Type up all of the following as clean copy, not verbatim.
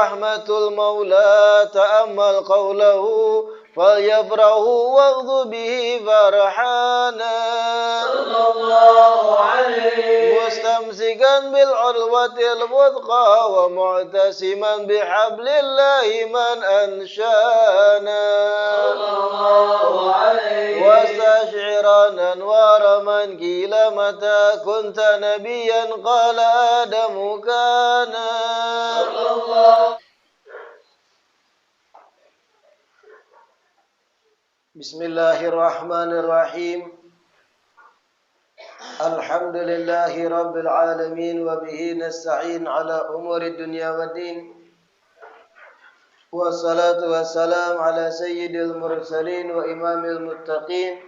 رحمة المولى تأمل قوله فليفرحوا واغض به فرحانا صلى الله عليه مستمسكا بالعروة الوثقى ومعتصما بحبل الله من أنشانا صلى الله عليه واستشعرا أنوار من قيل متى كنت نبيا قال آدم كان صلى الله. Bismillahirrahmanirrahim. Alhamdulillahi rabbil alamin wa bihi nasta'in ala umuri dunya waddin. Wassalatu wassalam ala sayyidil mursalin wa imamil muttaqin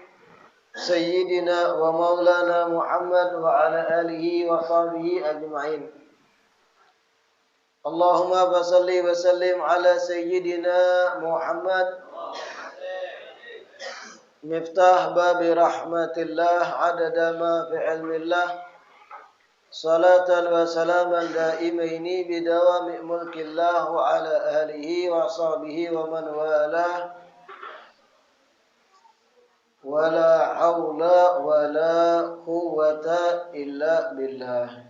sayyidina wa maulana Muhammad wa ala alihi wa sahbihi ajma'in. Allahumma salli wa sallim ala sayyidina Muhammad Miftah babi rahmatillah adada ma fi ilmillah salatan wa salaman daimaini bidawami mulkillah wa ala alihi wa sahbihi wa man walah wa la hawla wa la quwwata illa billah.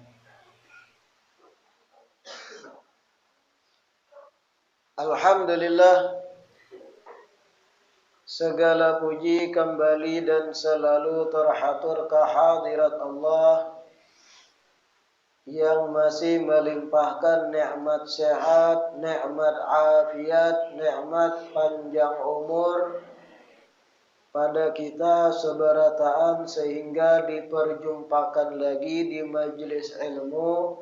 Alhamdulillah, segala puji kembali dan selalu terhatur kehadirat Allah yang masih melimpahkan nikmat sehat, nikmat afiat, nikmat panjang umur pada kita seberataan sehingga diperjumpakan lagi di majelis ilmu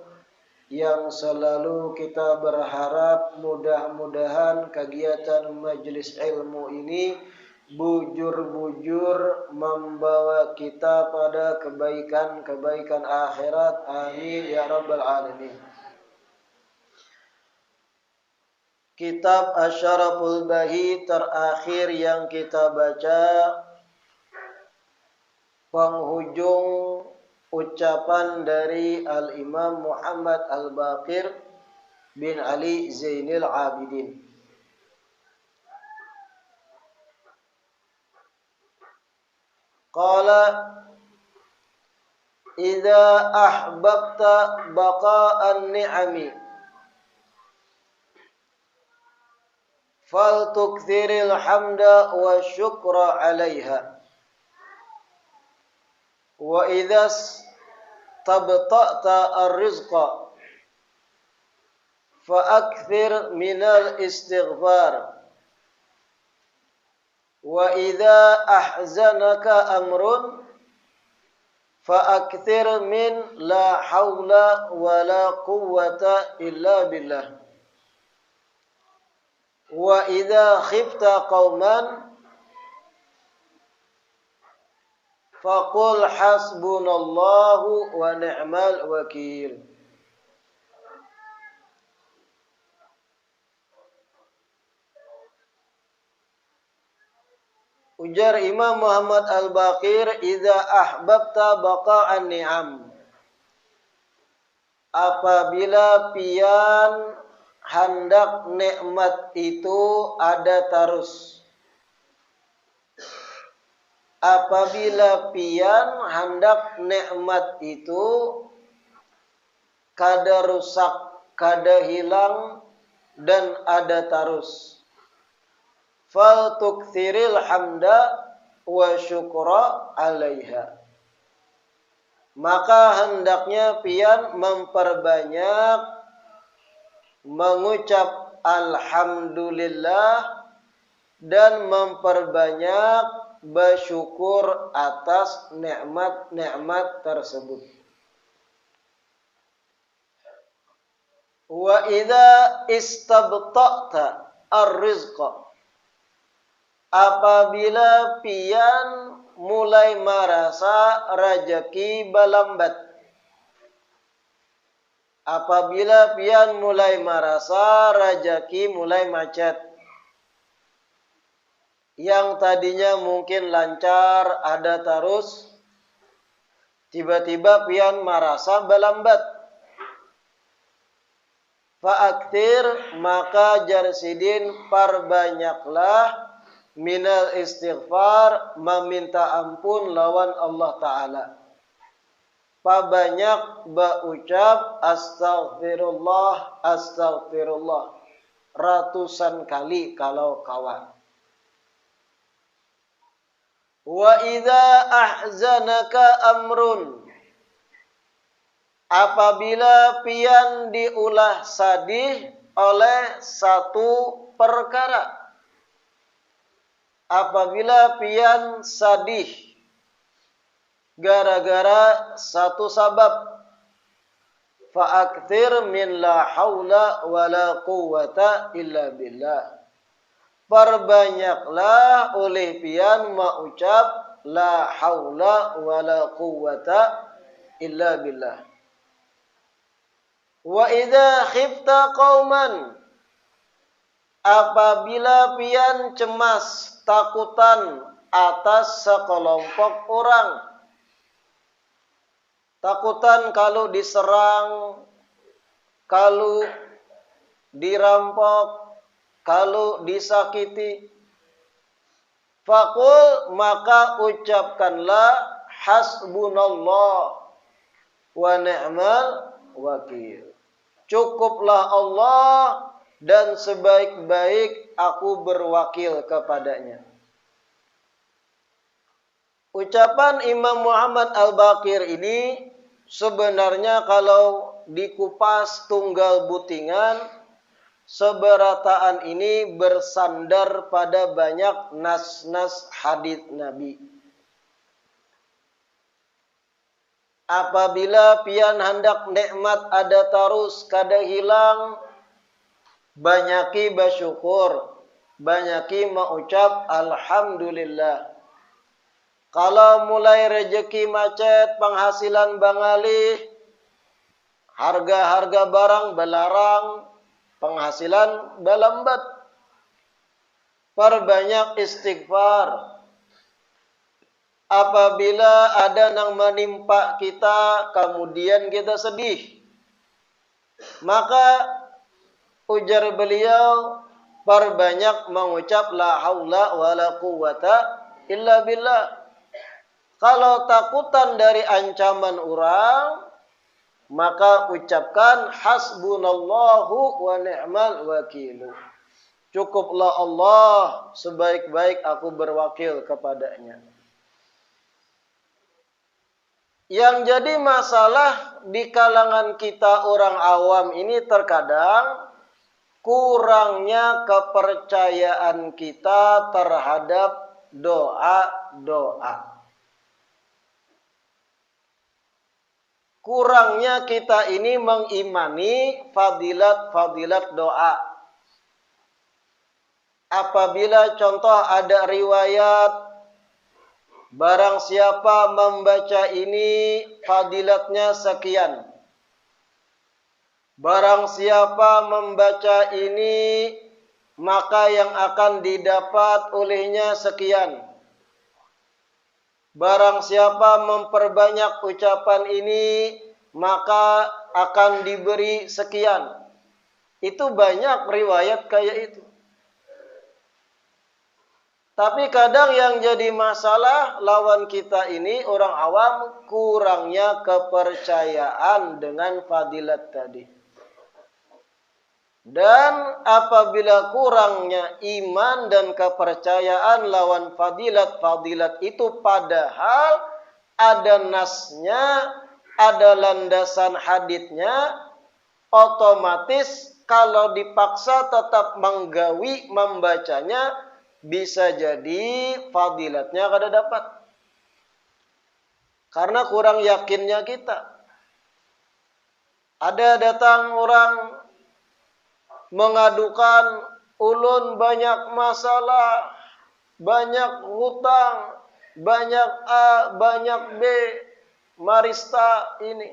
yang selalu kita berharap mudah-mudahan kegiatan majelis ilmu ini bujur-bujur membawa kita pada kebaikan-kebaikan akhirat. Amin ya rabbal alamin. Kitab Asy-Syaraful Bahi terakhir yang kita baca, penghujung ucapan dari Al-Imam Muhammad Al-Baqir bin Ali Zainil Abidin. Qala idza ahbabta baqa'an ni'ami fal tukthiril hamda wa syukra 'alaiha wa idza tabta'ta ar-rizqa fa akthir minal istighfar wa idza ahzanaka amrun fa akthir min la haula wa la quwwata illa billah wa idza khifta qauman faqul hasbunallahu wa ni'mal wakil. Ujar Imam Muhammad Al-Baqir, idza ahbabta baqa'an ni'am, apabila pian hendak nikmat itu ada terus. Apabila pian hendak nikmat itu kada rusak, kada hilang dan ada terus. Fal tukthiril hamda wa syukra 'alaiha. Maka hendaknya pian memperbanyak mengucap alhamdulillah dan memperbanyak bersyukur atas nikmat-nikmat tersebut. Wa idza istabta'ta ar-rizqa, apabila pian mulai merasa rezeki berlambat. Apabila pian mulai merasa rezeki mulai macet. Yang tadinya mungkin lancar, ada terus, tiba-tiba pian merasa berlambat. Fa'aktir, maka jarsidin perbanyaklah minal istighfar, meminta ampun lawan Allah Ta'ala. Pabanyak baucap astaghfirullah, astaghfirullah ratusan kali kalau kawan. Wa idza ahzanaka amrun, apabila pian diulah sadih oleh satu perkara. Apabila pian sadih gara-gara satu sabab, fa'aktir min la haula wa la quwwata illa billah. Perbanyaklah oleh pian mengucap la haula wa la quwwata illa billah. Wa idza khifta qauman, apabila pian cemas takutan atas sekelompok orang. Takutan kalau diserang, kalau dirampok, kalau disakiti. Faqul, maka ucapkanlah hasbunallah wa ni'mal wakil. Cukuplah Allah dan sebaik-baik aku berwakil kepadanya. Ucapan Imam Muhammad Al-Baqir ini sebenarnya kalau dikupas tunggal butingan, seberataan ini bersandar pada banyak nas-nas hadits Nabi. Apabila pian hendak nikmat ada tarus kada hilang, banyaki bersyukur, banyaki mengucap alhamdulillah. Kalau mulai rejeki macet, penghasilan bangalih, harga-harga barang belarang, penghasilan balambat, perbanyak istighfar. Apabila ada yang menimpa kita, kemudian kita sedih, maka ujar beliau, perbanyak mengucap la haula wa la quwwata illa billah. Kalau takutan dari ancaman orang, maka ucapkan hasbunallahu wa ni'mal wakil. Cukuplah Allah, sebaik-baik aku berwakil kepadanya. Yang jadi masalah di kalangan kita orang awam ini terkadang kurangnya kepercayaan kita terhadap doa-doa. Kurangnya kita ini mengimani fadilat-fadilat doa. Apabila contoh ada riwayat, barang siapa membaca ini fadilatnya sekian. Barang siapa membaca ini maka yang akan didapat olehnya sekian. Barang siapa memperbanyak ucapan ini, maka akan diberi sekian. Itu banyak riwayat kayak itu. Tapi kadang yang jadi masalah lawan kita ini, orang awam, kurangnya kepercayaan dengan fadilat tadi. Dan apabila kurangnya iman dan kepercayaan lawan fadilat-fadilat itu, padahal ada nasnya, ada landasan haditsnya, otomatis kalau dipaksa tetap menggawi membacanya, bisa jadi fadilatnya kada dapat. Karena kurang yakinnya kita. Ada datang orang mengadukan, ulun banyak masalah, banyak hutang, banyak A, banyak B, marista ini.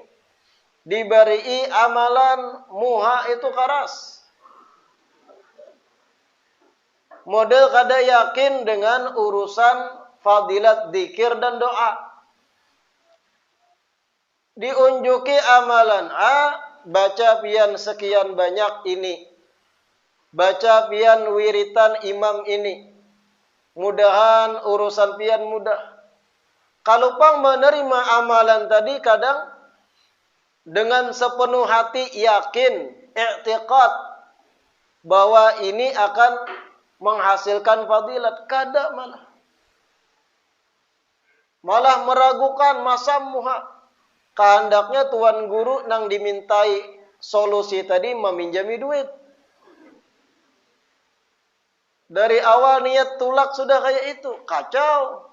Diberi amalan muha itu karas. Model kada yakin dengan urusan fadilat zikir dan doa. Diunjuki amalan A, baca pian sekian banyak ini, baca pian wiritan imam ini, mudahan urusan pian mudah. Kalau pang menerima amalan tadi kadang dengan sepenuh hati yakin, i'tiqad bahwa ini akan menghasilkan fadilat, kadang malah meragukan masammuha. Kehendaknya tuan guru nang dimintai solusi tadi meminjami duit. Dari awal niat tulak sudah kayak itu, kacau.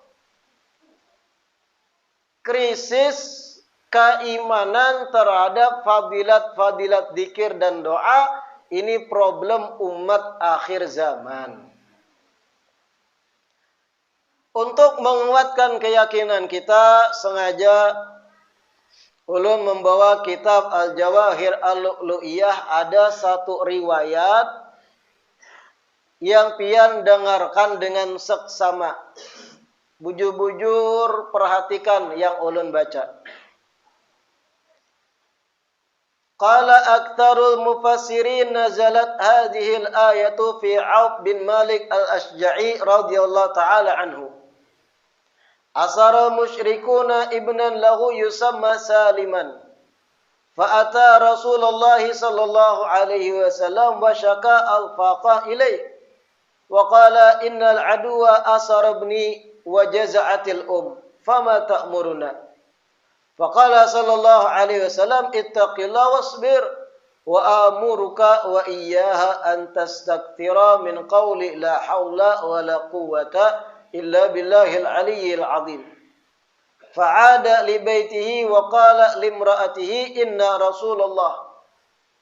Krisis keimanan terhadap fadilat-fadilat zikir dan doa, ini problem umat akhir zaman. Untuk menguatkan keyakinan kita, sengaja ulun membawa kitab Al-Jawahir Al-Lu'lu'iyah. Ada satu riwayat yang pian dengarkan dengan seksama. Bujur-bujur perhatikan yang ulun baca. Qala aktsarul mufassirin nazalat hadhihi al-ayatu fi Auf bin Malik al-Ashja'i radhiyallahu ta'ala anhu. Asara musyrikuna ibnan lahu yusamma Saliman. Fa'ata Rasulullah sallallahu alaihi wasallam wa syaka al-faqah ilaih. Wa qala innal aduwa asara ibni wa jaza'atil fama ta'muruna. Faqala sallallahu alaihi wasallam ittaqillah wasbir wa amuruka wa iyyaha an tastakthira min qawli la haula wa la quwwata illa billahil aliyyil azim. Fa'ada li baitihi wa qala limra'atihi inna Rasulullah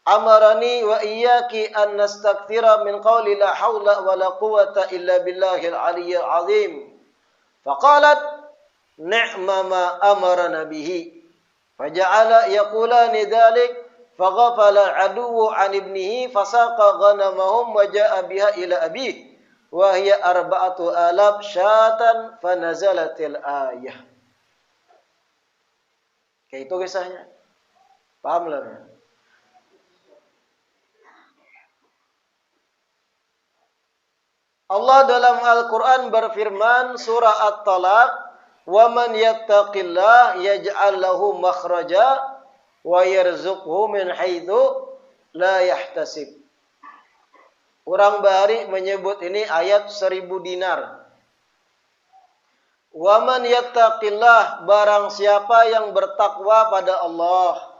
amarani wa iyyaki an nastakthira min qawli la haula wa la quwwata illa billahil aliyyil azim. Faqalat ni'ma ma amarana bihi. Faja'ala yaqulani dhalik faghafala aduwwu an ibnihi fasaqa ghanamahum wa ja'a biha ila abihi. Wahia 4,000 syatan fanazalatil ayah. Kayak itu kisahnya. Paham lah ya? Allah dalam Al-Quran berfirman surah At-Talaq, wa man yattaqillah yaj'al lahu makhraja wa yarzuqhu min haitsu la yahtasib. Orang Bahari menyebut ini ayat 1000 dinar. Wa man yattaqillah, barang siapa yang bertakwa pada Allah,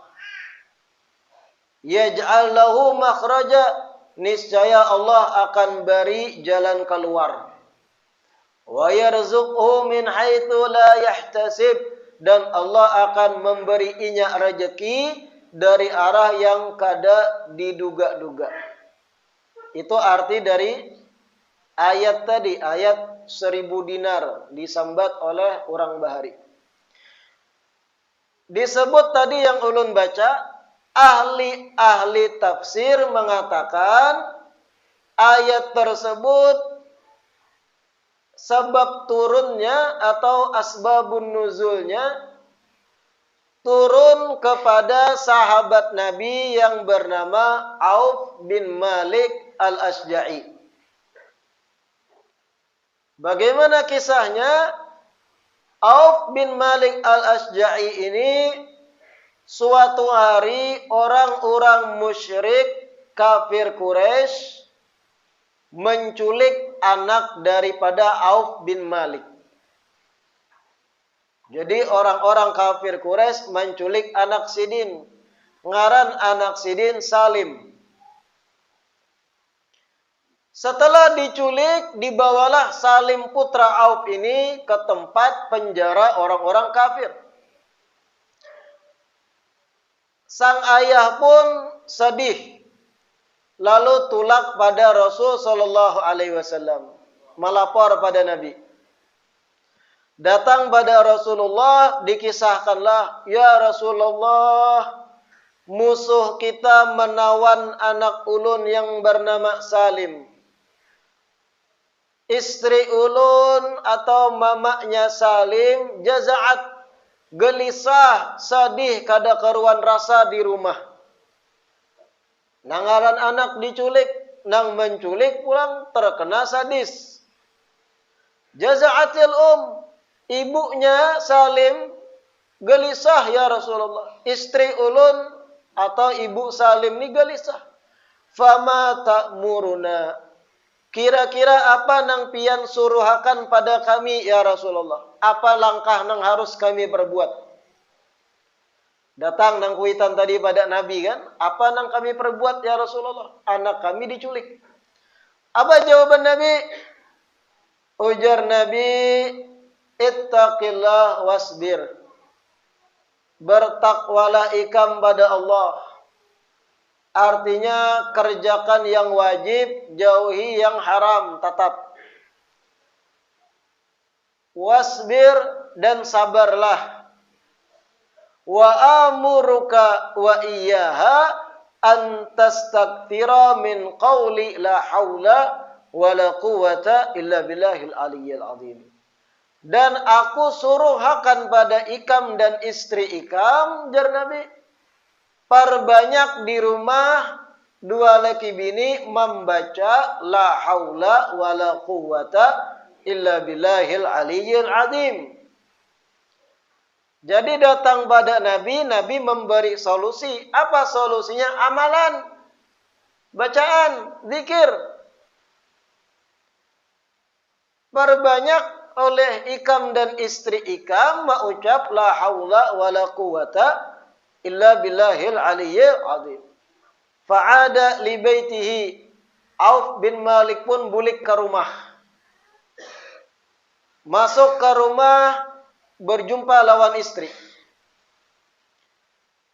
yaj'al lahu makhraja, niscaya Allah akan beri jalan keluar. Wa yarzuqhu min haitsu la yahtasib, dan Allah akan memberinya rezeki dari arah yang kada diduga-duga. Itu arti dari ayat tadi, ayat 1000 dinar disambat oleh orang Bahari. Disebut tadi yang ulun baca, ahli tafsir mengatakan ayat tersebut sebab turunnya atau asbabun nuzulnya turun kepada sahabat Nabi yang bernama Auf bin Malik al-Ashja'i. Bagaimana kisahnya? Auf bin Malik al-Ashja'i ini suatu hari orang-orang musyrik kafir Quraisy menculik anak daripada Auf bin Malik. Jadi orang-orang kafir Quraisy menculik anak Sidin. Ngaran anak Sidin Salim. Setelah diculik, dibawalah Salim putra Auf ini ke tempat penjara orang-orang kafir. Sang ayah pun sedih. Lalu tulak pada Rasul sallallahu alaihi wasallam, melapor pada Nabi. Datang pada Rasulullah, dikisahkanlah, ya Rasulullah, musuh kita menawan anak ulun yang bernama Salim. Istri ulun atau mamaknya Salim jaza'at, gelisah, sedih kada karuan rasa di rumah. Nangaran anak diculik, nang menculik pulang terkena sadis. Jaza'atil ibunya Salim gelisah ya Rasulullah. Istri ulun atau ibu Salim ini gelisah. Fama ta'muruna. Kira-kira apa nang pian suruhakan pada kami ya Rasulullah? Apa langkah nang harus kami perbuat? Datang nang kuitan tadi pada Nabi kan? Apa nang kami perbuat ya Rasulullah? Anak kami diculik. Apa jawaban Nabi? Ujar Nabi, ittaqillah wasbir. Bertakwalah ikam pada Allah. Artinya kerjakan yang wajib, jauhi yang haram, tetap. Wasbir dan sabarlah. Wa amuruka wa iyyaha an tastakthira min qawli la haula wa la quwwata illa billahil aliyyil azim. Dan aku suruhakan pada ikam dan istri ikam, jar Nabi, perbanyak di rumah dua laki bini membaca la haula wa la quwwata illa billahil aliyyil azim. Jadi datang pada Nabi, Nabi memberi solusi. Apa solusinya? Amalan, bacaan, zikir. Perbanyak oleh ikam dan istri ikam mengucap la haula wa la quwwata illa billahil aliyyil azim. Fa'ada li baitihi. Auf bin Malik pun bulik ke rumah. Masuk ke rumah, berjumpa lawan istri.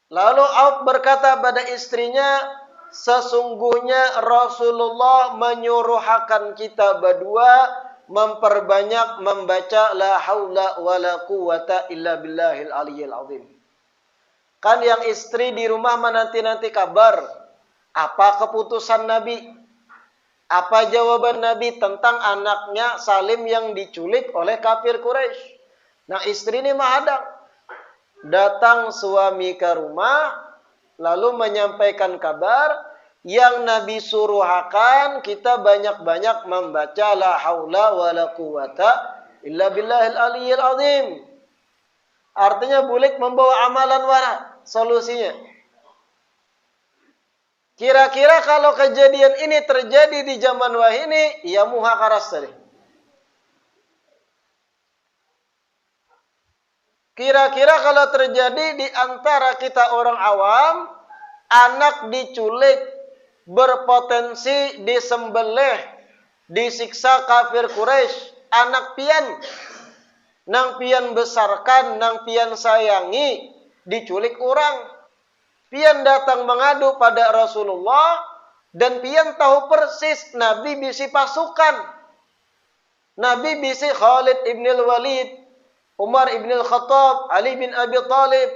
Lalu Auf berkata pada istrinya, sesungguhnya Rasulullah menyuruhakan kita berdua memperbanyak membaca la haula wa la quwwata illa billahil aliyyil azim. Kan yang istri di rumah menanti-nanti kabar. Apa keputusan Nabi? Apa jawaban Nabi tentang anaknya Salim yang diculik oleh kafir Quraisy? Nah istri ini menghadap. Datang suami ke rumah, lalu menyampaikan kabar yang Nabi suruhakan kita banyak-banyak membaca la haula wa la quwwata illa billahil aliyyil azim. Artinya bulik membawa amalan wara, solusinya. Kira-kira kalau kejadian ini terjadi di zaman wahai ini, ya muha karas tadi. Kira-kira kalau terjadi di antara kita orang awam, anak diculik, berpotensi disembelih, disiksa kafir Quraisy, anak pian, nang pian besarkan, nang pian sayangi, diculik orang. Pian datang mengadu pada Rasulullah, dan pian tahu persis Nabi bisi pasukan. Nabi bisi Khalid ibn al-Walid, Umar ibn al-Khattab, Ali bin Abi Thalib,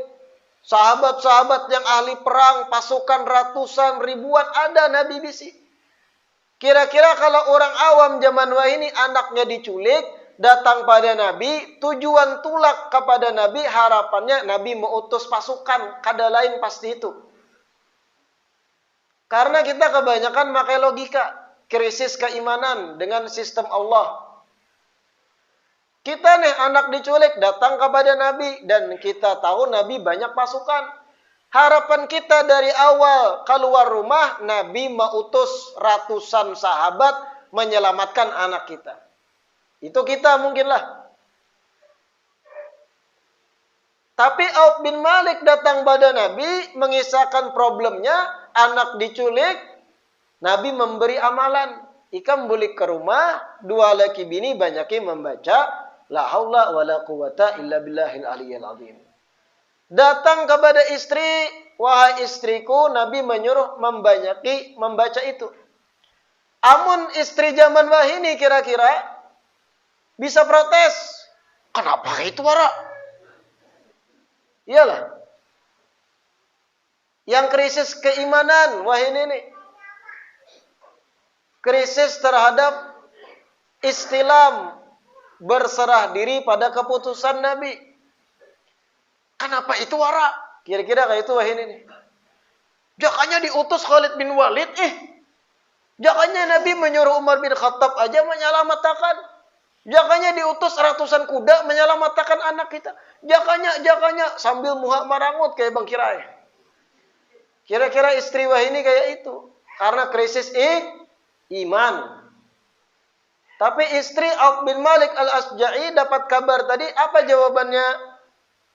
sahabat-sahabat yang ahli perang, pasukan ratusan, ribuan ada Nabi bisi. Kira-kira kalau orang awam zaman wah ini anaknya diculik, datang pada Nabi, tujuan tulak kepada Nabi, harapannya Nabi mengutus pasukan, kada lain pasti itu. Karena kita kebanyakan pakai logika, krisis keimanan dengan sistem Allah. Kita nih anak diculik datang kepada Nabi dan kita tahu Nabi banyak pasukan. Harapan kita dari awal keluar rumah Nabi mengutus ratusan sahabat menyelamatkan anak kita. Itu kita mungkinlah. Tapi Auf bin Malik datang pada Nabi mengisahkan problemnya, anak diculik, Nabi memberi amalan. Ikam balik ke rumah, dua laki bini banyakin membaca la haula wa la quwwata illa billahil aliyyil azim. Datang kepada istri, wahai istriku, Nabi menyuruh membaca itu. Amun istri zaman wahini kira-kira bisa protes. Kenapa itu wara? Iyalah. Yang krisis keimanan wahini ini. Krisis terhadap istilam, berserah diri pada keputusan Nabi. Kenapa itu wara? Kira-kira kayak itu wahini ini. Jangannya diutus Khalid bin Walid, jangannya Nabi menyuruh Umar bin Khattab aja menyelamatkan. Jangannya diutus ratusan kuda menyelamatkan anak kita. Jangannya sambil muhak marangut kayak Bang Kirai. Kira-kira istri Wahini kayak itu. Karena krisis iman. Tapi istri Auf bin Malik al-Asja'i dapat kabar tadi, apa jawabannya?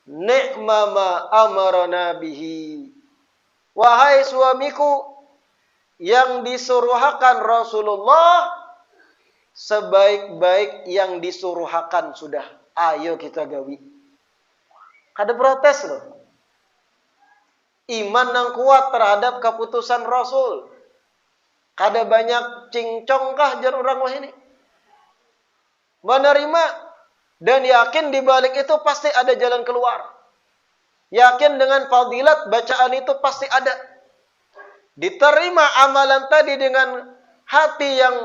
Ni'ma ma amarana bihi. Wahai suamiku, yang disuruhakan Rasulullah sebaik-baik yang disuruhakan sudah. Ayo kita gawi. Kada protes loh. Iman yang kuat terhadap keputusan Rasul. Kada banyak cincong kah jar orang wah ini. Menerima dan yakin di balik itu pasti ada jalan keluar. Yakin dengan fadilat bacaan itu pasti ada. Diterima amalan tadi dengan hati yang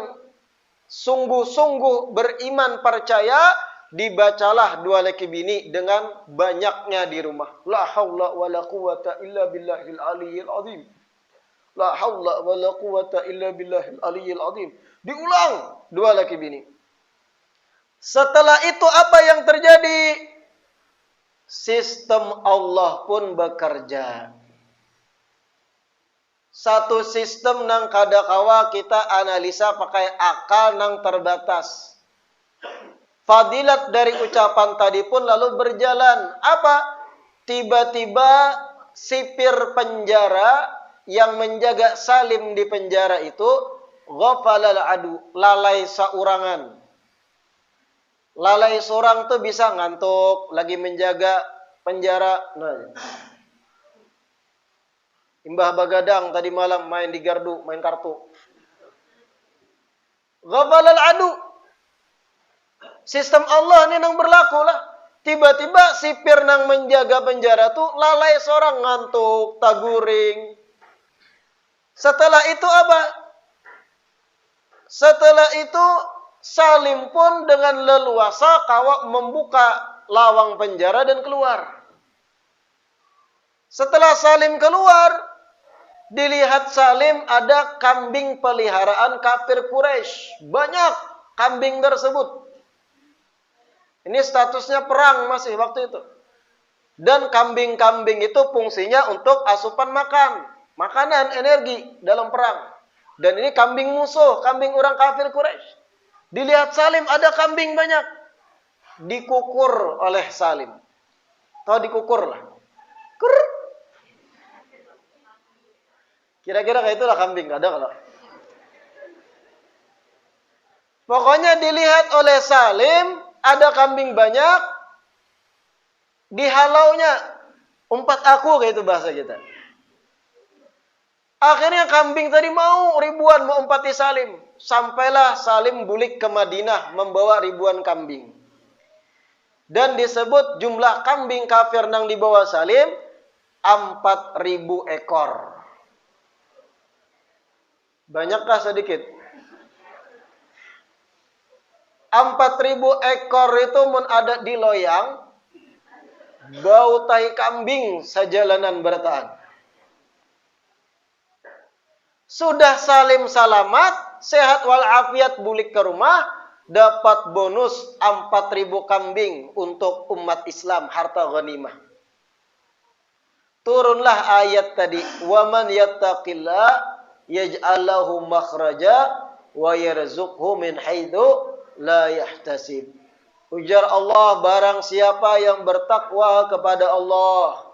sungguh-sungguh beriman percaya, dibacalah dua laki bini dengan banyaknya di rumah. La haula wa la quwata illa billahil aliyyil azim. La haula wa la quwata illa billahil aliyyil azim. Diulang dua laki bini. Setelah itu apa yang terjadi? Sistem Allah pun bekerja. Satu sistem nang kadakawa kita analisa pakai akal nang terbatas. Fadilat dari ucapan tadi pun lalu berjalan. Apa? Tiba-tiba sipir penjara yang menjaga Salim di penjara itu ghafalal adu, lalai saurangan. Lalai seorang tuh bisa ngantuk lagi menjaga penjara. Nah, Imbah Bagadang tadi malam main di gardu, main kartu. Ghafalal adu. Sistem Allah ini nang berlaku lah. Tiba-tiba sipir nang menjaga penjara tuh lalai seorang ngantuk, taguring. Setelah itu apa? Setelah itu Salim pun dengan leluasa kawak membuka lawang penjara dan keluar. Setelah Salim keluar, dilihat Salim ada kambing peliharaan kafir Quraisy. Banyak kambing tersebut. Ini statusnya perang masih waktu itu. Dan kambing-kambing itu fungsinya untuk asupan makanan, energi dalam perang. Dan ini kambing musuh, kambing orang kafir Quraisy. Dilihat Salim ada kambing banyak. Dikukur oleh Salim. Tahu dikukur lah. Kur. Kira-kira kayak itulah kambing. Ada kalau. Pokoknya dilihat oleh Salim. Ada kambing banyak. Dihalaunya. Umpat aku kayak itu bahasa kita. Akhirnya kambing tadi mau ribuan mau umpati Salim. Sampailah Salim bulik ke Madinah membawa ribuan kambing. Dan disebut jumlah kambing kafir nang dibawa Salim 4.000 ekor. Banyakkah sedikit? 4.000 ekor itu mun ada di loyang, bau tai kambing sajalanan bertahan. Sudah Salim salamat, sehat walafiat bulik ke rumah, dapat bonus 4.000 kambing untuk umat Islam, harta ghanimah. Turunlah ayat tadi, "Waman yattaqillah yaj'al lahu makhraja wa yarzuqhu min haitsu la yahtasib." Ujar Allah, barang siapa yang bertakwa kepada Allah,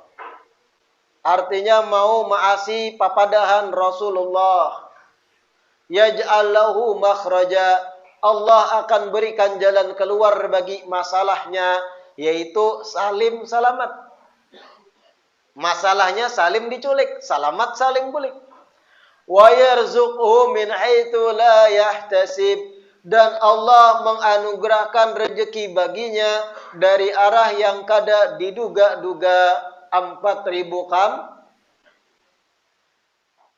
artinya mau maasi papadahan Rasulullah, yaj'al lahu makhraja, Allah akan berikan jalan keluar bagi masalahnya, yaitu Salim selamat. Masalahnya Salim diculik, selamat Salim bulik. Wa yarzuqhu min haitsu la yahtasib, dan Allah menganugerahkan rezeki baginya dari arah yang kada diduga-duga. 4.000 kam.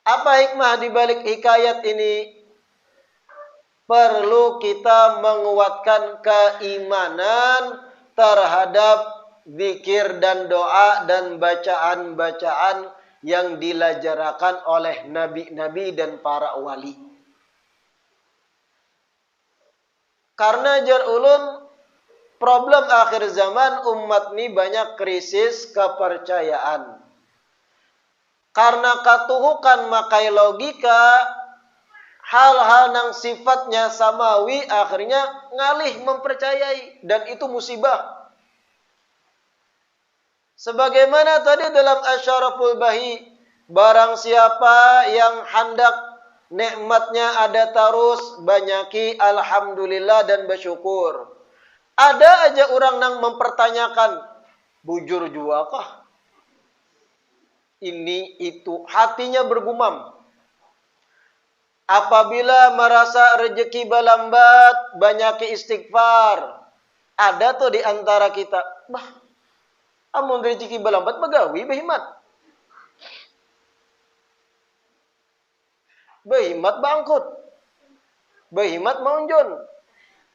Apa hikmah di balik hikayat ini? Perlu kita menguatkan keimanan terhadap zikir dan doa dan bacaan-bacaan yang dilajarakan oleh nabi-nabi dan para wali. Karena jar ulun problem akhir zaman umat ini banyak krisis kepercayaan. Karena katuhukan makai logika, hal-hal yang sifatnya samawi akhirnya ngalih mempercayai. Dan itu musibah. Sebagaimana tadi dalam Asyaraful Bahi, barang siapa yang hendak nikmatnya ada terus, banyaki alhamdulillah dan bersyukur. Ada aja orang yang mempertanyakan, bujur jua kah? Ini itu, hatinya bergumam. Apabila merasa rezeki balambat, banyaki istighfar. Ada tuh di antara kita, bah, amun rezeki balambat bagawi behimat. Behimat bangkut. Behimat maunjon.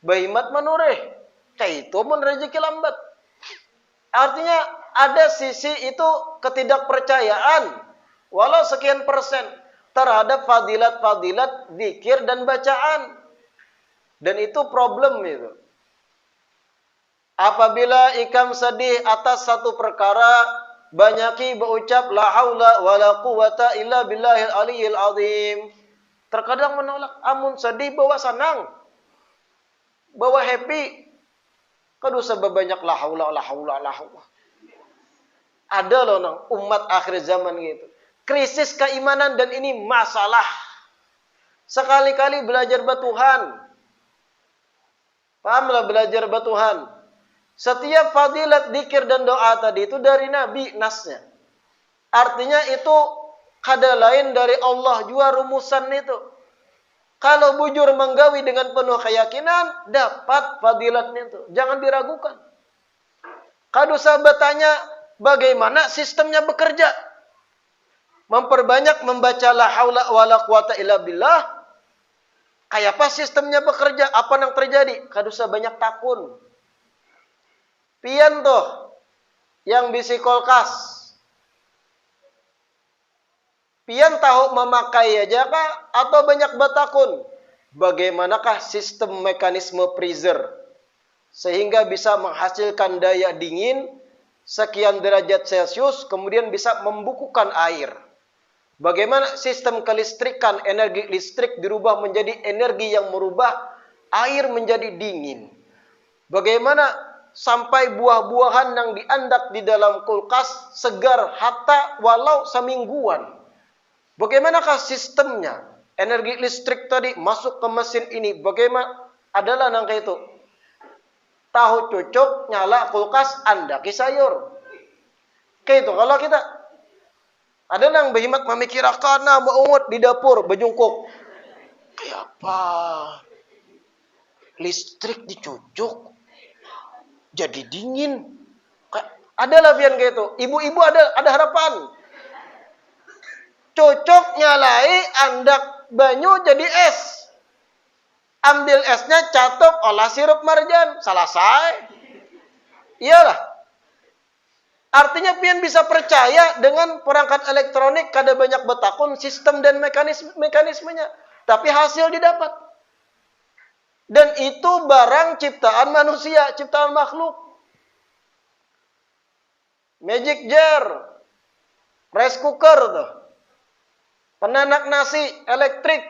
Behimat manureh. Kayak itu mun rezeki lambat. Artinya ada sisi itu ketidakpercayaan walau sekian persen terhadap fadilat-fadilat zikir dan bacaan. Dan itu problem itu. Apabila ikam sedih atas satu perkara, banyaki berucap la haula wala quwata illa billahil aliyil azim. Terkadang menolak, amun sedih bawa senang. Bawa happy. Kadusa banyak la haula la haula la haula. Ada loh nang umat akhir zaman gitu. Krisis keimanan dan ini masalah. Sekali-kali belajar bertuhan. Pahamlah belajar bertuhan. Setiap fadilat zikir dan doa tadi itu dari Nabi nasnya. Artinya itu kada lain dari Allah jua rumusan itu. Kalau bujur menggawi dengan penuh keyakinan, dapat fadilatnya itu. Jangan diragukan. Kadu sahabat tanya, bagaimana sistemnya bekerja? Memperbanyak membaca la haula wala quwata illa billah. Kayak apa sistemnya bekerja? Apa yang terjadi? Kadu banyak takun. Pian tuh yang bisi kulkas. Pian tahu memakai aja kah? Atau banyak batakun? Bagaimanakah sistem mekanisme freezer? Sehingga bisa menghasilkan daya dingin sekian derajat Celcius, kemudian bisa membukukan air. Bagaimana sistem kelistrikan, energi listrik dirubah menjadi energi yang merubah air menjadi dingin. Bagaimana sampai buah-buahan yang diandak di dalam kulkas segar hatta walau semingguan. Bagaimanakah sistemnya? Energi listrik tadi masuk ke mesin ini. Bagaimana? Adalah nangka itu. Tahu cocok, nyala kulkas, andaki sayur. Kayak itu. Kalau kita ada yang behimat memikirkan, beungut di dapur, bejungkuk. Kayak apa? Listrik dicucuk, jadi dingin. Adalah pian kayak itu. Ibu-ibu ada harapan. Cocok nyalai andak banyu jadi es. Ambil esnya catok olah sirup marjan. Selesai. Iyalah. Artinya pian bisa percaya dengan perangkat elektronik kada banyak betakun sistem dan mekanismenya. Tapi hasil didapat. Dan itu barang ciptaan manusia, ciptaan makhluk. Magic jar. Rice cooker tuh. Penanak nasi elektrik.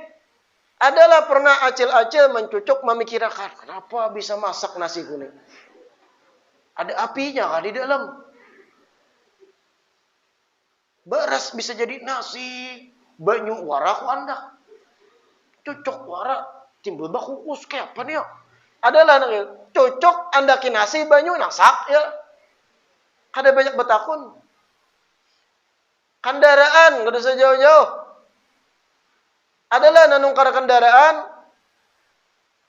Adalah pernah acil-acil mencucuk memikirkan, kenapa bisa masak nasi kuning? Ada apinya kan di dalam. Beras bisa jadi nasi. Banyu wara ku anda. Cucuk wara. Timbul bakukus kayak apa nih ya? Adalah cucuk andaki nasi banyu nasak ya. Ada banyak betakun. Kendaraan gak usah jauh-jauh. Adalah nanungkar kendaraan,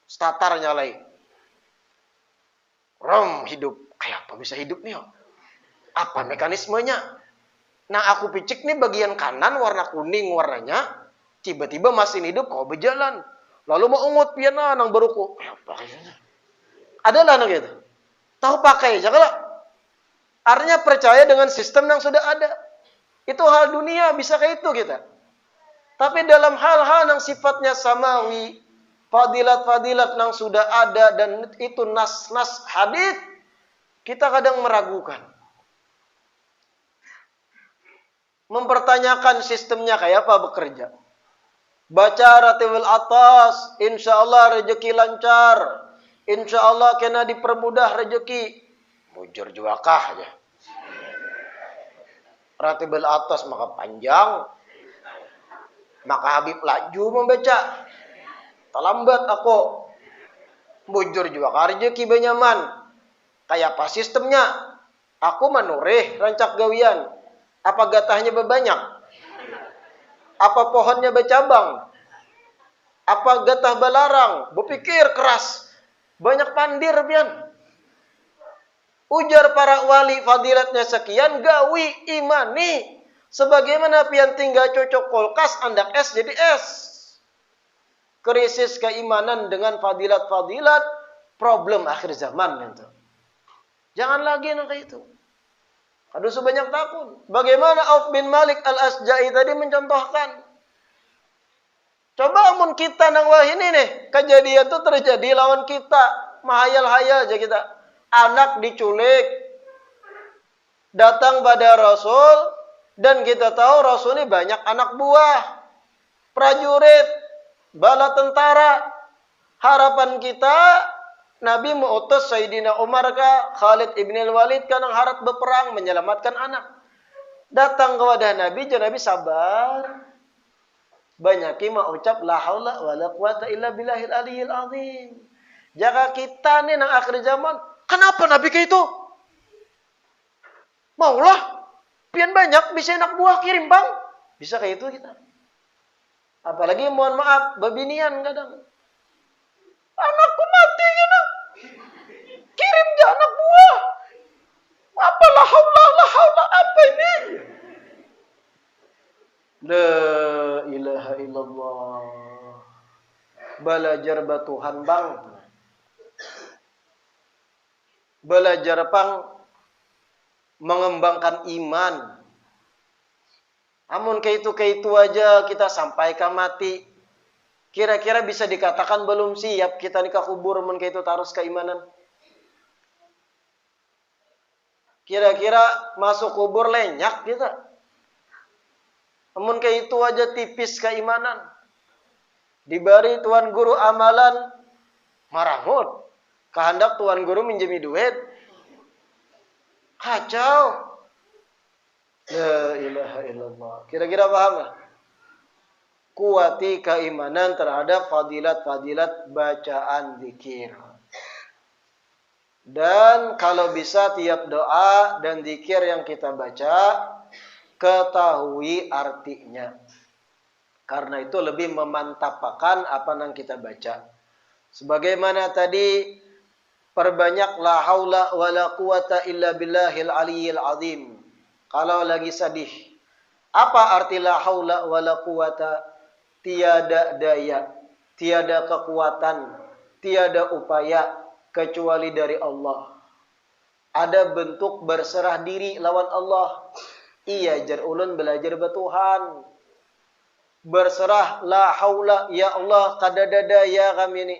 starter nyalai. Rom hidup. Kayak apa bisa hidup nih? Apa mekanismenya? Nah aku picik nih bagian kanan warna kuning warnanya. Tiba-tiba mesin hidup kok berjalan. Lalu mau ungut piana nang baruku. Adalah nang gitu. Tahu pakai aja kalau. Artinya percaya dengan sistem yang sudah ada. Itu hal dunia, bisa kayak itu kita. Tapi dalam hal-hal yang sifatnya samawi, fadilat-fadilat yang sudah ada dan itu nas-nas hadits, kita kadang meragukan. Mempertanyakan sistemnya kayak apa bekerja. Baca ratibul atas, insya Allah rezeki lancar. Insya Allah kena dipermudah rezeki. Bujur juga kah aja. Ratibul atas maka panjang. Maka Habib laju membaca. Terlambat aku. Bujur juga kah rezeki benyaman. Kayak apa sistemnya? Aku menurih rancak gawian. Apa gatahnya berbanyak? Apa pohonnya bercabang? Apa gatah balarang? Berpikir keras. Banyak pandir pian. Ujar para wali fadilatnya sekian, gawi imani. Sebagaimana pian tinggal cocok kulkas, andak es jadi es. Krisis keimanan dengan fadilat-fadilat, problem akhir zaman itu. Jangan lagi yang kayak itu. Aduh sebanyak takut. Bagaimana Auf bin Malik al-Asja'i tadi mencontohkan. Coba amun kita nang wah ini nih, kejadian itu terjadi lawan kita. Mahayal-hayal aja kita. Anak diculik. Datang pada Rasul. Dan kita tahu Rasul ini banyak anak buah. Prajurit. Bala tentara. Harapan kita, Nabi mengutus Sayyidina Umar ka Khalid ibn al-Walid kan yang harap berperang menyelamatkan anak. Datang kepada Nabi, jadi Nabi sabar. Banyak yang ucap la haula wala quwata illa billahil aliyil azim. Jaga kita nih nang akhir zaman, kenapa Nabi kayak itu? Maulah pian banyak bisa anak buah kirim bang. Bisa kayak itu kita. Apalagi mohon maaf babinian kadang. Anakku mati gitu. Kirim dia anak buah. Apa la haula apa ini? La ilaha illallah. Belajar batuhan bang. Belajar pang mengembangkan iman. Amun kayak itu aja kita sampaikan mati. Kira-kira bisa dikatakan belum siap kita nikah kubur amun kayak itu tarus keimanan. Kira-kira masuk kubur lenyak kita. Amun kayak itu aja tipis keimanan. Diberi tuan guru amalan maramut. Kehendak tuan guru minjemi duit. Kacau. La ilaha illallah. Kira-kira paham gak? Kuati keimanan terhadap fadilat-fadilat bacaan zikir. Dan kalau bisa tiap doa dan zikir yang kita baca, ketahui artinya. Karena itu lebih memantapkan apa yang kita baca. Sebagaimana tadi, perbanyak la haula wa la quwata illa billahil aliyil azim. Kalau lagi sedih. Apa arti la haula wa la quwata? Tiada daya, tiada kekuatan, tiada upaya kecuali dari Allah. Ada bentuk berserah diri lawan Allah. Iya jar ulun belajar bertuhan. Berserah la haula ya Allah kadada daya kami ini.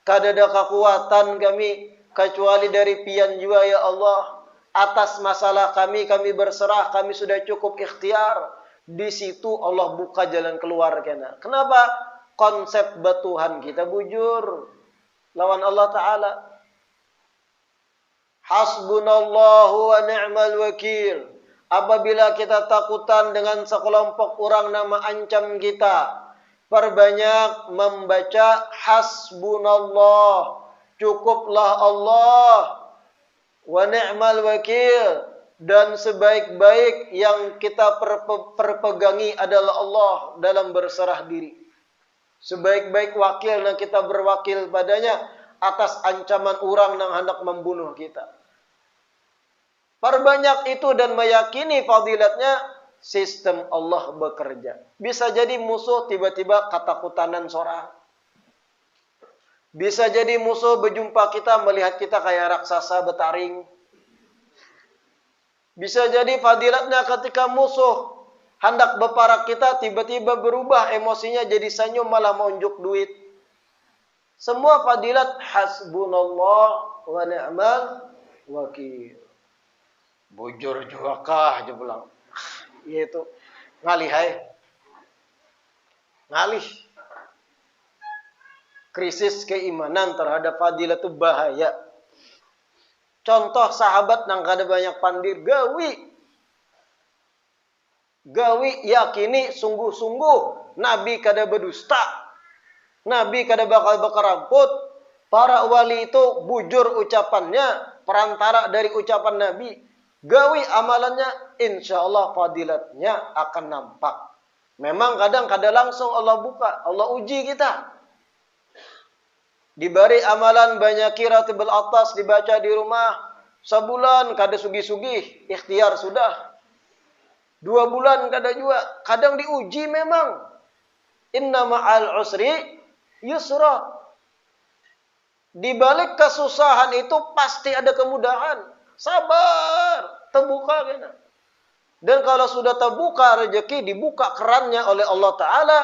Kadada kekuatan kami kecuali dari pian jua ya Allah. Atas masalah kami berserah, kami sudah cukup ikhtiar. Di situ Allah buka jalan keluar kena. Kenapa? Konsep bertuhan kita bujur lawan Allah Ta'ala. Hasbunallahu wa ni'mal wakil. Apabila kita takutan dengan sekelompok orang nama ancam kita, perbanyak membaca hasbunallah. Cukuplah Allah. Wa ni'mal wakil. Dan sebaik-baik yang kita perpegangi adalah Allah dalam berserah diri. Sebaik-baik wakil yang kita berwakil padanya atas ancaman orang yang hendak membunuh kita. Perbanyak itu dan meyakini fadilatnya sistem Allah bekerja. Bisa jadi musuh tiba-tiba katakutanan seorang. Bisa jadi musuh berjumpa kita melihat kita kayak raksasa betaring. Bisa jadi fadilatnya ketika musuh Hendak beparak kita tiba-tiba berubah emosinya jadi senyum malah menunjuk duit. Semua fadilat hasbunallah wa ni'mal wakil. Bujur juga kah aja pulang. Itu ngalih hai. Ngalih. Krisis keimanan terhadap fadilah itu bahaya. Contoh sahabat nang kada banyak pandir gawi. Gawi yakini sungguh-sungguh Nabi kada berdusta. Nabi kada bakal berkeramput. Para wali itu bujur ucapannya, perantara dari ucapan Nabi. Gawi amalannya, insya Allah fadilatnya akan nampak. Memang kadang kada langsung Allah buka, Allah uji kita. Diberi amalan banyak kiratibul atas dibaca di rumah. Sebulan kada sugih-sugih, ikhtiar sudah. 2 bulan kada juga. Kadang diuji memang. Inna ma'al usri yusra. Di balik kesusahan itu pasti ada kemudahan. Sabar, terbuka kena. Dan kalau sudah terbuka rezeki, dibuka kerannya oleh Allah Ta'ala,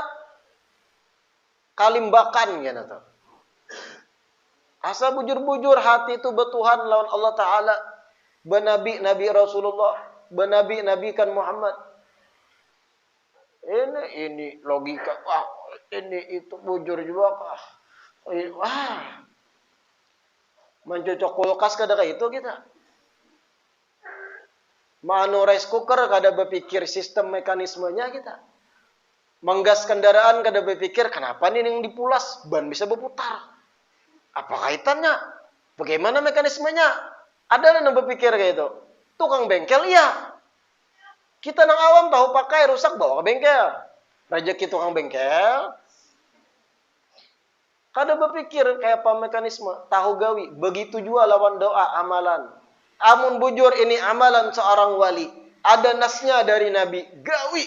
kalimbakan kena tuh. Asa bujur-bujur hati itu bertuhan lawan Allah Ta'ala. Benabi Rasulullah. Benabi-nabikan Muhammad. Ini logika. Wah, ini itu bujur juga. Wah. Mencocok kulkas kada kayak itu kita. Manu rice cooker kada berpikir sistem mekanismenya kita. Menggas kendaraan kada berpikir kenapa nih yang dipulas ban bisa berputar. Apa kaitannya? Bagaimana mekanismenya? Ada yang berpikir kayak itu. Tukang bengkel iya. Kita nang awam tahu pakai rusak bawa ke bengkel. Rezeki tukang bengkel. Kada berpikir kayak apa mekanisme. Tahu gawi. Begitu juga lawan doa amalan. Amun bujur ini amalan seorang wali. Ada nasnya dari Nabi. Gawi.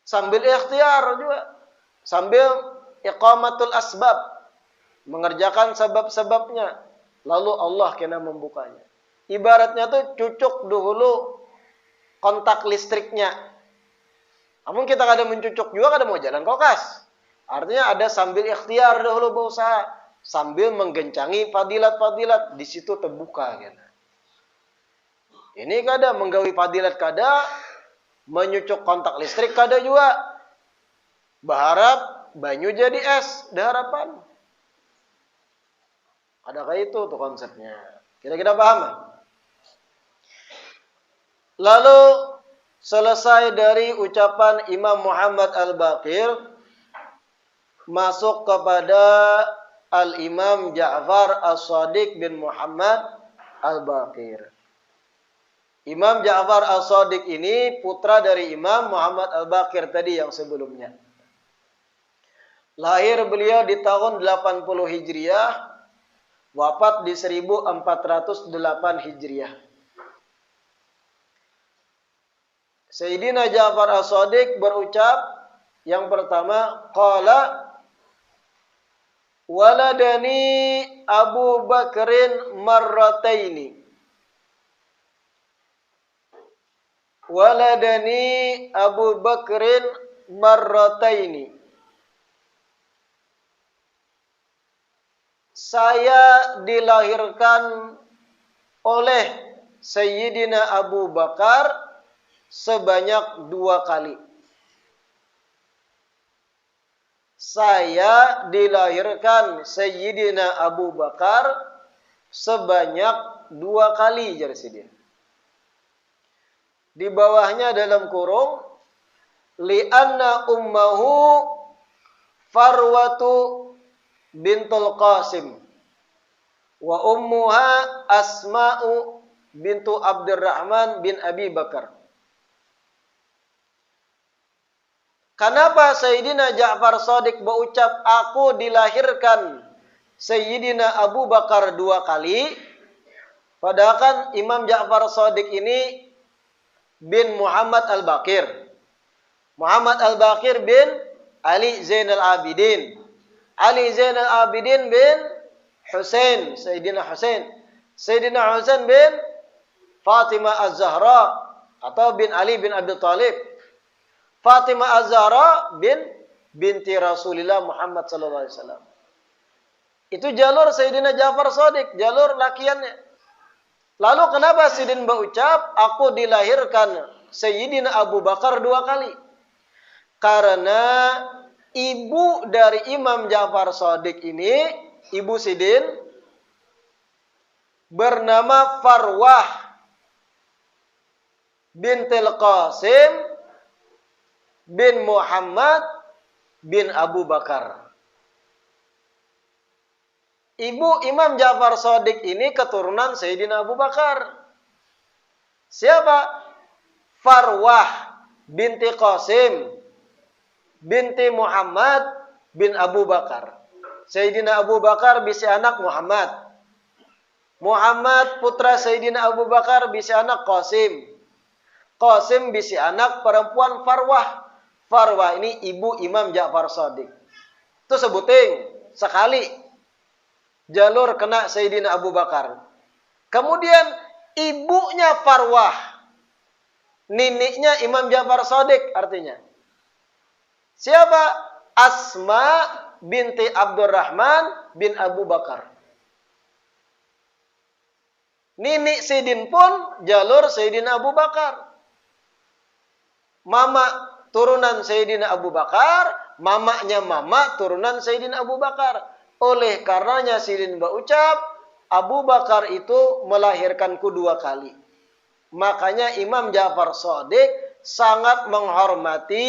Sambil ikhtiar juga. Sambil iqamatul asbab. Mengerjakan sebab-sebabnya. Lalu Allah kena membukanya. Ibaratnya tuh cucuk dahulu kontak listriknya. Namun kita kada mencucuk juga kada mau jalan kulkas. Artinya ada sambil ikhtiar dahulu berusaha. Sambil menggencangi fadilat-fadilat. Di situ terbuka. Gitu. Ini kada menggawi fadilat kada. Menyucuk kontak listrik kada juga. Berharap banyu jadi es. Dah harapan. Adakah itu tuh konsepnya? Kira-kira paham? Lalu selesai dari ucapan Imam Muhammad Al-Baqir. Masuk kepada Al-Imam Ja'far As-Shadiq bin Muhammad Al-Baqir. Imam Ja'far As-Shadiq ini putra dari Imam Muhammad Al-Baqir tadi yang sebelumnya. Lahir beliau di tahun 80 Hijriah, wafat di 1408 Hijriah. Sayyidina Ja'far As-Shadiq berucap yang pertama, qala waladani Abu Bakrin marrataini. Waladani Abu Bakrin marrataini. Saya dilahirkan oleh Sayyidina Abu Bakar sebanyak 2 kali. Saya dilahirkan Sayyidina Abu Bakar sebanyak 2 kali, jelas dia. Di bawahnya dalam kurung, li'anna ummahu Farwatu bintul Qasim wa ummuha Asma'u bintu Abdurrahman bin Abi Bakar. Kenapa Sayyidina Ja'far Shadiq berucap aku dilahirkan Sayyidina Abu Bakar 2 kali? Padahal kan Imam Ja'far Shadiq ini bin Muhammad Al-Baqir. Muhammad Al-Baqir bin Ali Zainal Abidin. Ali Zainal Abidin bin Husain, Sayyidina Husain. Sayyidina Husain bin Fatimah Az-Zahra. atau bin Ali bin Abi Thalib. Fatimah Az-Zahra binti Rasulullah Muhammad sallallahu alaihi wasallam. Itu jalur Sayyidina Ja'far Shadiq, jalur lakiannya. Lalu kenapa Sidin berucap, aku dilahirkan Sayyidina Abu Bakar 2 kali? Karena ibu dari Imam Ja'far Shadiq ini, ibu Sidin, bernama Farwah bintil Qasim bin Muhammad bin Abu Bakar. Ibu Imam Ja'far Shadiq ini keturunan Sayyidina Abu Bakar. Siapa? Farwah binti Qasim binti Muhammad bin Abu Bakar. Sayyidina Abu Bakar bisi anak Muhammad. Muhammad putra Sayyidina Abu Bakar bisi anak Qasim. Qasim bisi anak perempuan Farwah. Farwah ini ibu Imam Ja'far Shadiq. Itu sebuting sekali. Jalur kena Sayyidina Abu Bakar. Kemudian ibunya Farwah. Niniknya Imam Ja'far Shadiq artinya. Siapa? Asma binti Abdurrahman bin Abu Bakar. Ninik Sidin pun jalur Sayyidina Abu Bakar. Mama turunan Sayyidina Abu Bakar, mamanya mama turunan Sayyidina Abu Bakar. Oleh karenanya Sidin berucap, Abu Bakar itu melahirkanku 2 kali. Makanya Imam Ja'far Shadiq sangat menghormati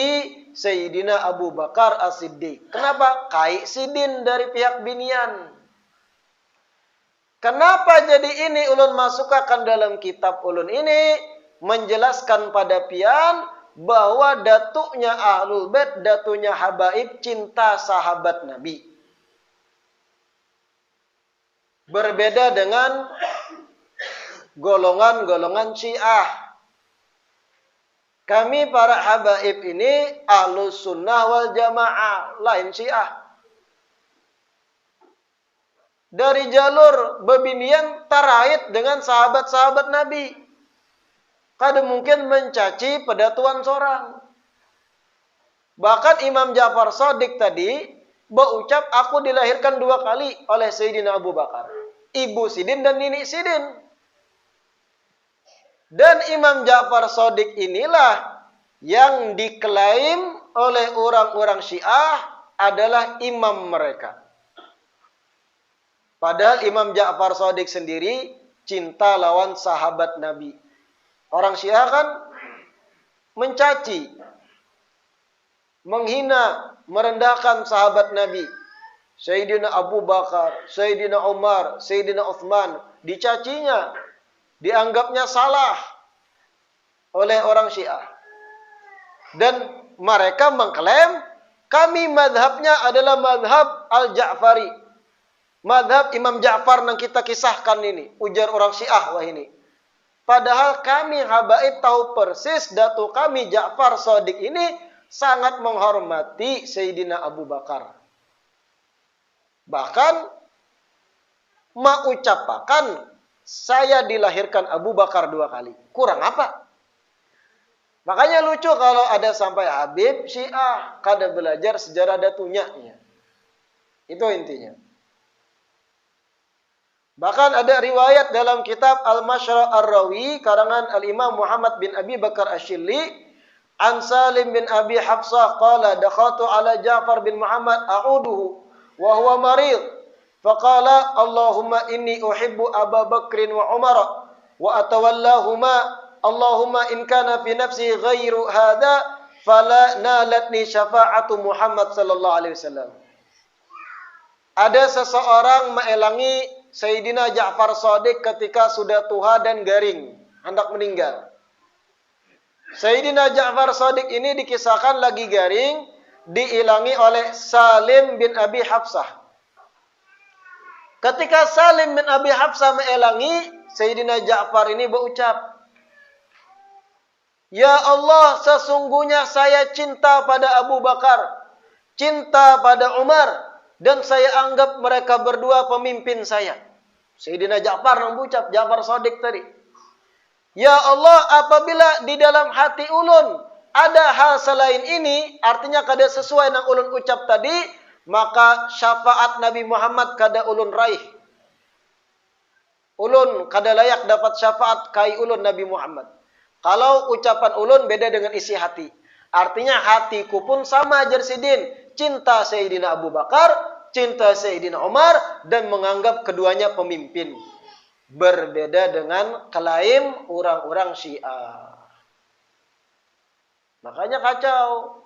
Sayyidina Abu Bakar As-Siddiq. Kenapa? Kai Sidin dari pihak binian. Kenapa jadi ini ulun masukkan dalam kitab ulun ini? Menjelaskan pada pian bahwa datuknya Ahlul Bait, datuknya habaib, cinta sahabat Nabi. Berbeda dengan golongan-golongan Syiah. Kami para habaib ini Ahlus Sunnah wal Jamaah, lain Syiah. Dari jalur bebinian tarait dengan sahabat-sahabat Nabi. Kada mungkin mencaci pedatuan seorang. Bahkan Imam Ja'far Shadiq tadi berucap, aku dilahirkan 2 kali oleh Sayyidina Abu Bakar. Ibu Sidin dan Nini Sidin. Dan Imam Ja'far Shadiq inilah yang diklaim oleh orang-orang Syiah adalah imam mereka. Padahal Imam Ja'far Shadiq sendiri cinta lawan sahabat Nabi. Orang Syiah kan mencaci, menghina, merendahkan sahabat Nabi. Sayyidina Abu Bakar, Sayyidina Umar, Sayyidina Uthman, dicacinya, dianggapnya salah oleh orang Syiah. Dan mereka mengklaim, kami madhabnya adalah madhab Al-Ja'fari. Madhab Imam Ja'far yang kita kisahkan ini. Ujar orang Syiah wah ini. Padahal kami habaib tahu persis datu kami Ja'far Shadiq ini sangat menghormati Sayyidina Abu Bakar. Bahkan mengucapkan saya dilahirkan Abu Bakar 2 kali. Kurang apa? Makanya lucu kalau ada sampai Habib Syiah kada belajar sejarah datunya. Itu intinya. Bahkan ada riwayat dalam kitab Al-Mashra' Ar-Rawi karangan Al-Imam Muhammad bin Abi Bakar Asy-Syilli an Salim bin Abi Hafsah qala dakhaltu ala Ja'far bin Muhammad a'uduhu wa huwa marid faqala Allahumma inni uhibbu Abu Bakrin wa Umar wa atawallahuma Allahumma in kana fi nafsi ghairu hadha fala nalatni syafa'atu Muhammad sallallahu alaihi wasallam. Ada seseorang meelangi Sayyidina Ja'far Shadiq ketika sudah tua dan garing, hendak meninggal. Sayyidina Ja'far Shadiq ini dikisahkan lagi garing, diilangi oleh Salim bin Abi Hafsah. Ketika Salim bin Abi Hafsah meelangi, Sayyidina Ja'far ini berucap, Ya Allah, sesungguhnya saya cinta pada Abu Bakar, cinta pada Umar, dan saya anggap mereka berdua pemimpin saya. Sayyidina Ja'far yang berucap, Ja'far Shadiq tadi. Ya Allah, apabila di dalam hati ulun ada hal selain ini, artinya kada sesuai dengan ulun ucap tadi, maka syafaat Nabi Muhammad kada ulun raih. Ulun kada layak dapat syafaat kai ulun Nabi Muhammad. Kalau ucapan ulun beda dengan isi hati. Artinya hatiku pun sama ajar sidin. Cinta Sayyidina Abu Bakar, cinta Sayyidina Umar, dan menganggap keduanya pemimpin. Berbeda dengan klaim orang-orang Syiah. Makanya kacau.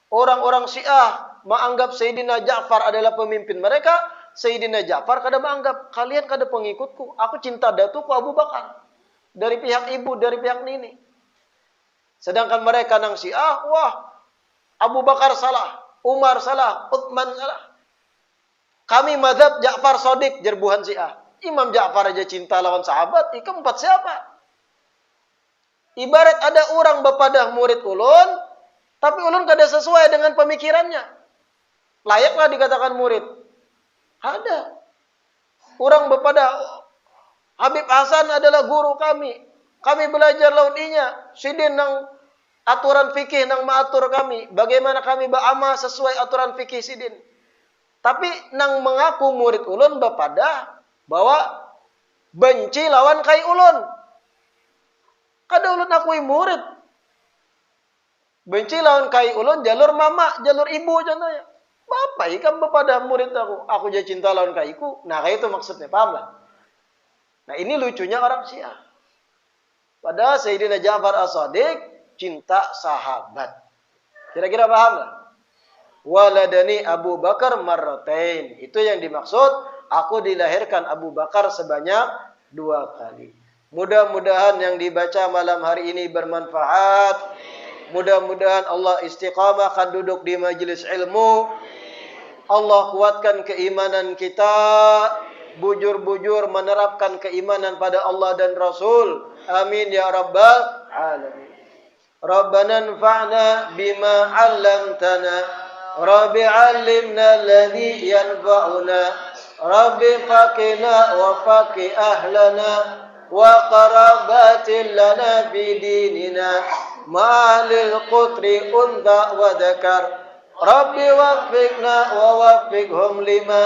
Orang-orang Syiah menganggap Sayyidina Ja'far adalah pemimpin mereka. Sayyidina Ja'far kada menganggap, kalian kada pengikutku. Aku cinta datuku Abu Bakar. Dari pihak ibu, dari pihak nini. Sedangkan mereka nang Syiah, wah, Abu Bakar salah, Umar salah, Utsman salah. Kami mazhab Ja'far Shadiq, jerbuhan Syiah. Imam Ja'far aja cinta lawan sahabat, keempat siapa? Ibarat ada orang bepadah murid ulun, tapi ulun kada sesuai dengan pemikirannya. Layaklah dikatakan murid. Ada. Orang bepadah, Habib Hasan adalah guru kami. Kami belajar laudinya. Sidin nang aturan fikih nang maatur kami. Bagaimana kami beramal sesuai aturan fikih sidin. Tapi nang mengaku murid ulun bepadah bahwa benci lawan kai ulun. Kada ulun akui murid. Benci lawan kai ulun jalur mama, jalur ibu contohnya. Bapak ikan bepadah murid aku. Aku jadi cinta lawan kaiku. Nah kayak itu maksudnya, paham lah. Nah ini lucunya orang Syiah. Padahal Sayyidina Ja'far As-Shadiq cinta sahabat. Kira-kira paham lah? Waladani Abu Bakar marratain. Itu yang dimaksud. Aku dilahirkan Abu Bakar sebanyak 2 kali. Mudah-mudahan yang dibaca malam hari ini bermanfaat. Mudah-mudahan Allah istiqamahkan duduk di majelis ilmu. Allah kuatkan keimanan kita. Bujur-bujur menerapkan keimanan pada Allah dan Rasul. Amin ya rabbal alamin. Rabbana anfa'na bima 'allamtana. Rabbi 'allimna alladhi yanfa'una. Rabbi faqina wa faqi ahlana wa qarabatin lana fi dinina ma'alil qutri unta wa dhakar. Rabbi waffiqna wa waffiqhum lima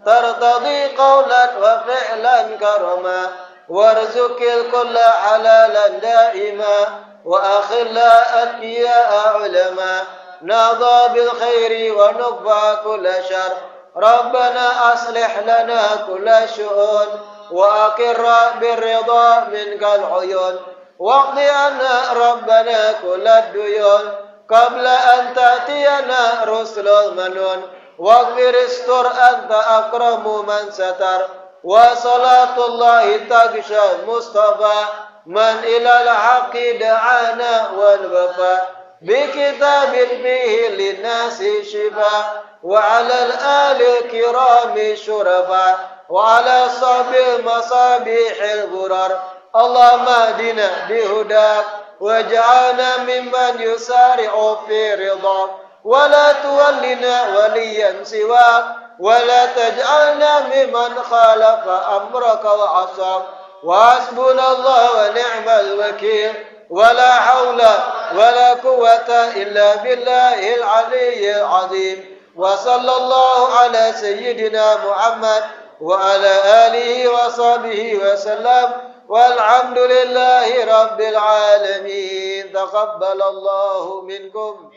tartadi qawlan wa fi'lan karama warzuqil kulla halalan daima wa akhilla atqiya ulama nadha bil khairi wa nukfa kulla syar. Rabbana aslih lana kulla syu'un wa aqirra birridha minkal uyun waqdi anna rabbana kulla duyun qabla an ta'tiyana rusulul manun waghfir istur anta akramu man satar wa salatullahi tagsha mustafa man ilal haqqi da'ana wal wafa bi kitabin fihi linnasi shifa wa 'alal ali kirami syurafa wa 'ala sabil masabihil ghurar. Allahumma hdina bihudak waj'alna mimman yusari'u fi ridhak wa la tuwallina waliyan siwak wa la taj'alna mimman khalafa amraka wa 'asak wa hasbunallahu wa ni'mal wakeel wa la hawla wa la quwwata illa billahil 'aliyyil 'azim wa sallallahu ala sayyidina Muhammad wa ala alihi wa sahbihi wa sallam walhamdulillahi rabbil alamin. Taqabbalallahu minkum.